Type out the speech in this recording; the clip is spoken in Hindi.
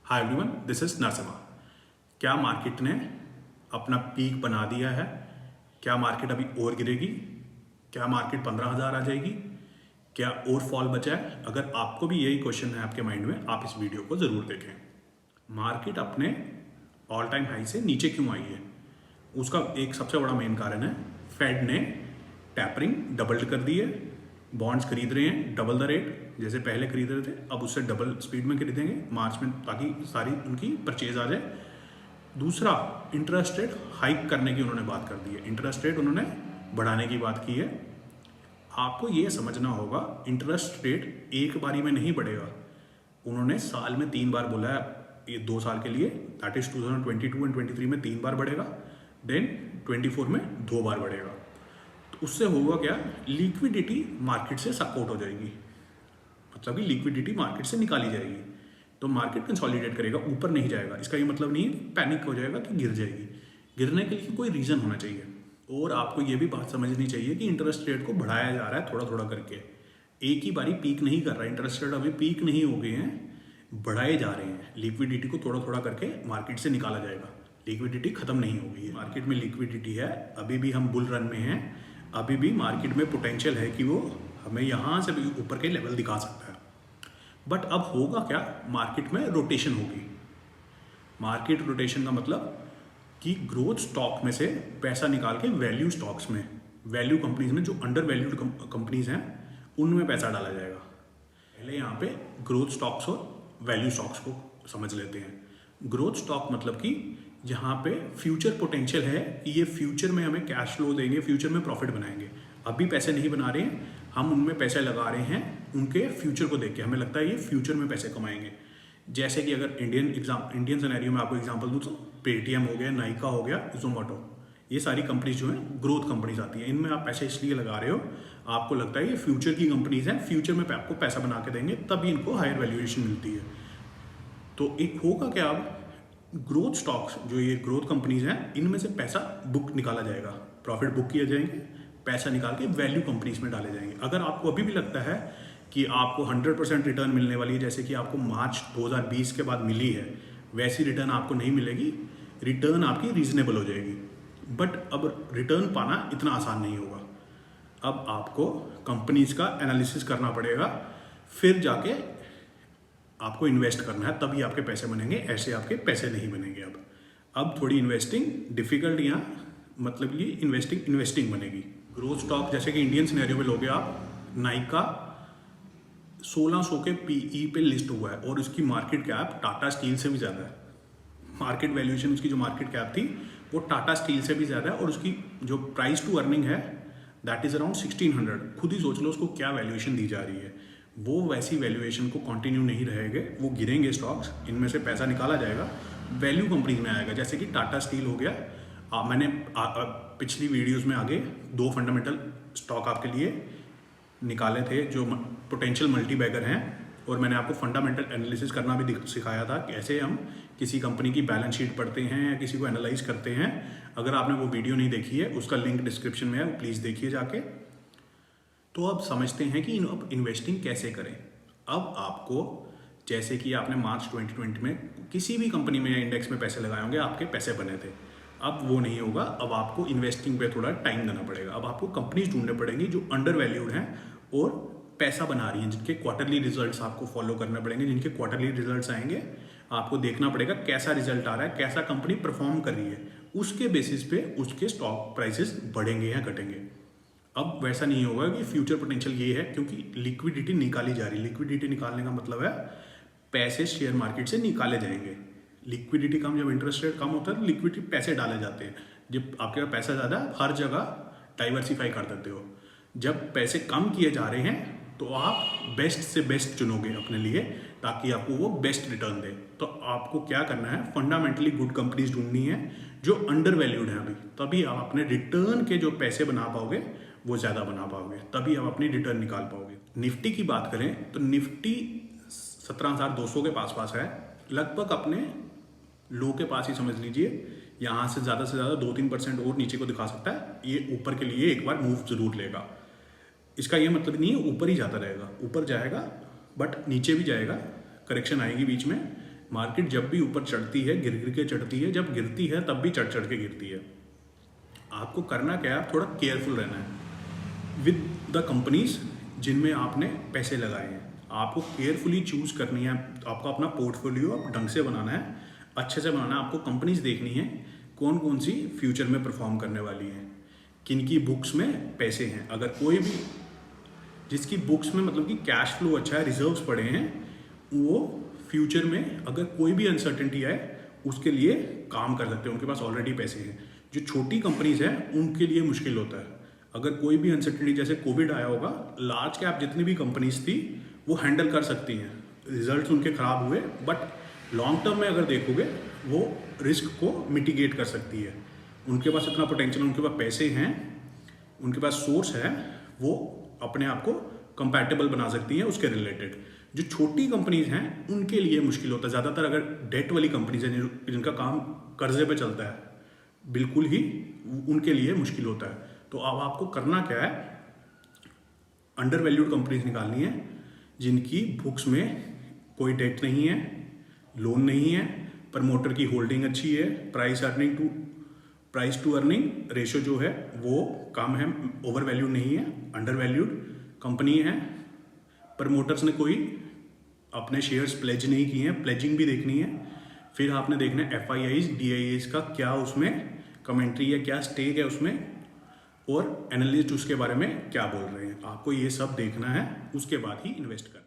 Hi everyone, this is Narasimha. क्या मार्केट ने अपना पीक बना दिया है? क्या मार्केट अभी और गिरेगी? क्या मार्केट 15,000 आ जाएगी? क्या और फॉल बचा है? अगर आपको भी यही क्वेश्चन है आपके माइंड में, आप इस वीडियो को ज़रूर देखें। मार्केट अपने ऑल टाइम हाई से नीचे क्यों आई है? उसका एक सबसे बड़ा मेन कारण है फेड ने टैपरिंग डबल कर दी है। बॉन्ड्स खरीद रहे हैं डबल द रेट, जैसे पहले खरीद रहे थे अब उससे डबल स्पीड में खरीदेंगे मार्च में, ताकि सारी उनकी परचेज आ जाए। दूसरा, इंटरेस्ट रेट हाइक करने की उन्होंने बात कर दी है, इंटरेस्ट रेट उन्होंने बढ़ाने की बात की है। आपको ये समझना होगा, इंटरेस्ट रेट एक बारी में नहीं बढ़ेगा। उन्होंने साल में 3 बार बोला है, ये 2 साल के लिए, दैट इज 2022 एंड 23 में 3 बार बढ़ेगा, देन 24 में 2 बार बढ़ेगा। तो उससे होगा क्या, लिक्विडिटी मार्केट से सक आउट हो जाएगी, मतलब कि लिक्विडिटी मार्केट से निकाली जाएगी। तो मार्केट कंसोलिडेट करेगा, ऊपर नहीं जाएगा। इसका ये मतलब नहीं है कि पैनिक हो जाएगा कि गिर जाएगी। गिरने के लिए कोई रीज़न होना चाहिए। और आपको ये भी बात समझनी चाहिए कि इंटरेस्ट रेट को बढ़ाया जा रहा है थोड़ा थोड़ा करके, एक ही बारी पीक नहीं कर रहा है। इंटरेस्ट रेट अभी पीक नहीं हो गए हैं, बढ़ाए जा रहे हैं। लिक्विडिटी को थोड़ा थोड़ा करके मार्केट से निकाला जाएगा। लिक्विडिटी खत्म नहीं हो गई है, मार्केट में लिक्विडिटी है, अभी भी हम बुल रन में हैं। अभी भी मार्केट में पोटेंशियल है कि वो हमें यहाँ से भी ऊपर के लेवल दिखा सकता है। बट अब होगा क्या, मार्केट में रोटेशन होगी। मार्केट रोटेशन का मतलब कि ग्रोथ स्टॉक में से पैसा निकाल के वैल्यू स्टॉक्स में, वैल्यू कंपनीज में, जो अंडर वैल्यूड कंपनीज हैं, उनमें पैसा डाला जाएगा। पहले यहाँ पे ग्रोथ स्टॉक्स और वैल्यू स्टॉक्स को समझ लेते हैं। ग्रोथ स्टॉक मतलब कि जहाँ पे फ्यूचर पोटेंशियल है कि ये फ्यूचर में हमें कैश फ्लो देंगे, फ्यूचर में प्रॉफिट बनाएंगे। अभी पैसे नहीं बना रहे हैं, हम उनमें पैसे लगा रहे हैं, उनके फ्यूचर को देख के हमें लगता है ये फ्यूचर में पैसे कमाएंगे। जैसे कि अगर इंडियन सिनेरियो में आपको एग्जांपल दूँ तो पेटीएम हो गया, नाइका हो गया, जोमेटो, ये सारी कंपनीज जो हैं ग्रोथ कंपनीज आती हैं। इनमें आप पैसे इसलिए लगा रहे हो, आपको लगता है ये फ्यूचर की कंपनीज हैं, फ्यूचर में आपको पैसा बना के देंगे, तभी इनको हायर वैल्यूएशन मिलती है। तो एक होगा क्या, अब ग्रोथ स्टॉक्स जो ये ग्रोथ कंपनीज हैं, इनमें से पैसा बुक निकाला जाएगा, प्रॉफिट बुक किए जाएंगे, पैसा निकाल के वैल्यू कंपनीज में डाले जाएंगे। अगर आपको अभी भी लगता है कि आपको 100% रिटर्न मिलने वाली है, जैसे कि आपको मार्च 2020 के बाद मिली है, वैसी रिटर्न आपको नहीं मिलेगी। रिटर्न आपकी रीजनेबल हो जाएगी, बट अब रिटर्न पाना इतना आसान नहीं होगा। अब आपको कंपनीज का एनालिसिस करना पड़ेगा, फिर जाके आपको इन्वेस्ट करना है, तभी आपके पैसे बनेंगे, ऐसे आपके पैसे नहीं बनेंगे। अब थोड़ी इन्वेस्टिंग डिफिकल्ट, यहाँ मतलब ये इन्वेस्टिंग बनेगी। ग्रोथ स्टॉक जैसे कि इंडियन सिनेरियो में लोगे आप, नाइका 1600 के पीई पे लिस्ट हुआ है और उसकी मार्केट कैप टाटा स्टील से भी ज़्यादा है। मार्केट वैल्यूएशन उसकी जो मार्केट कैप थी वो टाटा स्टील से भी ज़्यादा है, और उसकी जो प्राइस टू अर्निंग है दैट इज़ अराउंड 1600। खुद ही सोच लो उसको क्या वैल्यूएशन दी जा रही है। वो वैसी वैल्यूएशन को कंटिन्यू नहीं रहेंगे, वो गिरेंगे स्टॉक्स, इनमें से पैसा निकाला जाएगा, वैल्यू कंपनीज में आएगा। जैसे कि टाटा स्टील हो गया, मैंने पिछली वीडियोस में आगे 2 फंडामेंटल स्टॉक आपके लिए निकाले थे जो पोटेंशियल मल्टी बैगर हैं, और मैंने आपको फंडामेंटल एनालिसिस करना भी सिखाया था, कैसे हम किसी कंपनी की बैलेंस शीट पढ़ते हैं या किसी को एनालाइज करते हैं। अगर आपने वो वीडियो नहीं देखी है, उसका लिंक डिस्क्रिप्शन में है, प्लीज़ देखिए जाके। तो अब समझते हैं कि अब इन्वेस्टिंग कैसे करें। अब आपको, जैसे कि आपने मार्च 2020 में किसी भी कंपनी में या इंडेक्स में पैसे लगाए होंगे, आपके पैसे बने थे, अब वो नहीं होगा। अब आपको इन्वेस्टिंग पे थोड़ा टाइम देना पड़ेगा। अब आपको कंपनीज ढूंढने पड़ेंगी जो अंडर वैल्यूड हैं और पैसा बना रही हैं, जिनके क्वार्टरली रिजल्ट्स आपको फॉलो करने पड़ेंगे। जिनके क्वार्टरली रिजल्ट्स आएंगे, आपको देखना पड़ेगा कैसा रिजल्ट आ रहा है, कैसा कंपनी परफॉर्म कर रही है, उसके बेसिस पे उसके स्टॉक प्राइसेस बढ़ेंगे या घटेंगे। अब वैसा नहीं होगा कि फ्यूचर पोटेंशियल ये है, क्योंकि लिक्विडिटी निकाली जा रही है। लिक्विडिटी निकालने का मतलब है पैसे शेयर मार्केट से निकाले जाएंगे। लिक्विडिटी कम, जब इंटरेस्ट रेट कम होता है तो लिक्विडिटी पैसे डाले जाते हैं। जब आपके पास पैसा ज़्यादा है, हर जगह डाइवर्सिफाई कर देते हो। जब पैसे कम किए जा रहे हैं तो आप बेस्ट से बेस्ट चुनोगे अपने लिए, ताकि आपको वो बेस्ट रिटर्न दे। तो आपको क्या करना है, फंडामेंटली गुड कंपनीज ढूंढनी है जो अंडर वैल्यूड है अभी, तभी आप अपने रिटर्न के जो पैसे बना पाओगे वो ज़्यादा बना पाओगे, तभी आप अपनी रिटर्न निकाल पाओगे। निफ्टी की बात करें तो निफ्टी 17,200 के पास है, लगभग अपने लो के पास ही समझ लीजिए। यहाँ से ज़्यादा 2-3% और नीचे को दिखा सकता है। ये ऊपर के लिए एक बार मूव जरूर लेगा। इसका ये मतलब नहीं है ऊपर ही जाता रहेगा, ऊपर जाएगा बट नीचे भी जाएगा, करेक्शन आएगी बीच में, मार्केट जब भी ऊपर चढ़ती है गिर गिर के चढ़ती है, जब गिरती है तब भी चढ़ चढ़ के गिरती है। आपको करना क्या है, आप थोड़ा केयरफुल रहना है विद द कंपनीज जिनमें आपने पैसे लगाए हैं। आपको केयरफुली चूज करनी है, आपको अपना पोर्टफोलियो ढंग से बनाना है, अच्छे से बनाना है। आपको कंपनीज देखनी है कौन कौन सी फ्यूचर में परफॉर्म करने वाली हैं, किन की बुक्स में पैसे हैं। अगर कोई भी जिसकी बुक्स में मतलब कि कैश फ्लो अच्छा है, रिजर्व्स पड़े हैं, वो फ्यूचर में अगर कोई भी अनसर्टेनिटी आए उसके लिए काम कर सकते हैं, उनके पास ऑलरेडी पैसे हैं। जो छोटी कंपनीज हैं उनके लिए मुश्किल होता है। अगर कोई भी अनसर्टेनिटी जैसे कोविड आया होगा, लार्ज कैप जितनी भी कंपनीज थी वो हैंडल कर सकती हैं, रिजल्ट्स उनके खराब हुए, बट लॉन्ग टर्म में अगर देखोगे वो रिस्क को मिटिगेट कर सकती है। उनके पास इतना पोटेंशियल, उनके पास पैसे हैं, उनके पास सोर्स है, वो अपने आप को कंपैटिबल बना सकती हैं उसके रिलेटेड। जो छोटी कंपनीज हैं उनके लिए मुश्किल होता है ज़्यादातर। अगर डेट वाली कंपनीज हैं जिनका काम कर्जे पे चलता है, बिल्कुल ही उनके लिए मुश्किल होता है। तो अब आपको करना क्या है, अंडर वैल्यूड कंपनीज निकालनी है जिनकी बुक्स में कोई डेट नहीं है, लोन नहीं है, प्रमोटर की होल्डिंग अच्छी है, प्राइस टू अर्निंग रेशियो जो है वो कम है, ओवर वैल्यूड नहीं है, अंडर वैल्यूड कंपनी है, प्रमोटर्स ने कोई अपने शेयर्स प्लेज नहीं किए हैं, प्लेजिंग भी देखनी है। फिर आपने देखना है FIIs DIIs का क्या उसमें कमेंट्री है, क्या स्टेक है उसमें, और एनालिस्ट उसके बारे में क्या बोल रहे हैं। आपको ये सब देखना है, उसके बाद ही इन्वेस्ट करना है।